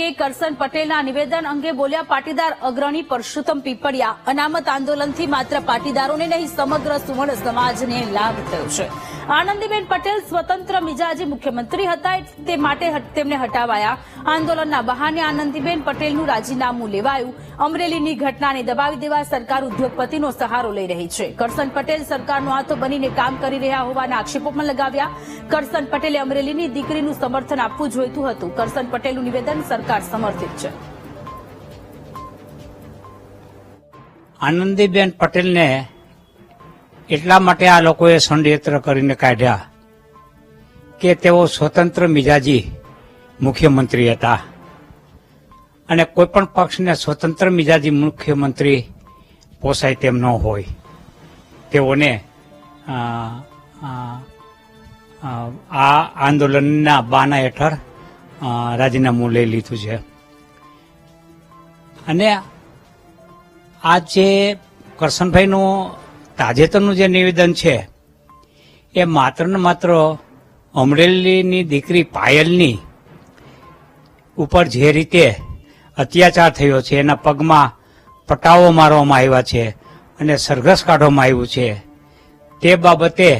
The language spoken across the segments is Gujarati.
અંગે કરશન પટેલના નિવેદન અંગે બોલ્યા પાટીદાર અગ્રણી પરસોત્તમ પીપળિયા। અનામત આંદોલનથી માત્ર પાટીદારોને નહીં સમગ્ર સુવર્ણ સમાજને લાભ થયો છે। આનંદીબેન પટેલ સ્વતંત્ર મિજાજી મુખ્યમંત્રી હતા, તે માટે તેમને હટાવાયા। આંદોલનના બહાને આનંદીબેન પટેલનું રાજીનામું લેવાયું। અમરેલીની ઘટનાને દબાવી દેવા સરકાર ઉદ્યોગપતિનો સહારો લઈ રહી છે। કરશન પટેલ સરકારનો હાથો બનીને કામ કરી રહ્યા હોવાના આક્ષેપો પણ લગાવ્યા। કરશન પટેલે અમરેલીની દીકરીનું સમર્થન આપવું જોઈતું હતું। કરશન પટેલનું નિવેદન સરકાર સમર્થિત છે। આનંદીબેન પટેલને એટલા માટે આ લોકોએ ષડયંત્ર કરીને કાઢ્યા કે તેઓ સ્વતંત્ર મિજાજી મુખ્યમંત્રી હતા અને કોઈપણ પક્ષને સ્વતંત્ર મિજાજી મુખ્યમંત્રી પોસાય તેમ ન હોય। તેઓને આ આંદોલનના બાના હેઠળ રાજીનામું લઈ લીધું છે અને આ જે કરશનભાઈનું તાજેતરનું જે નિવેદન છે એ માત્ર ને માત્ર અમરેલીની દીકરી પાયલની ઉપર જે રીતે અત્યાચાર થયો છે, એના પગમાં પટાવો મારવામાં આવ્યા છે અને સરઘસ કાઢવામાં આવ્યું છે, તે બાબતે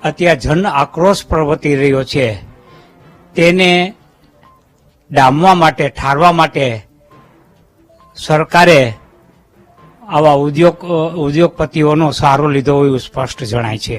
અત્યારે જન આક્રોશ પ્રવર્તી રહ્યો છે। તેને ડામવા માટે, ઠારવા માટે સરકારે આવા ઉદ્યોગપતિઓનો સહારો લીધો હોય એવું સ્પષ્ટ જણાય છે।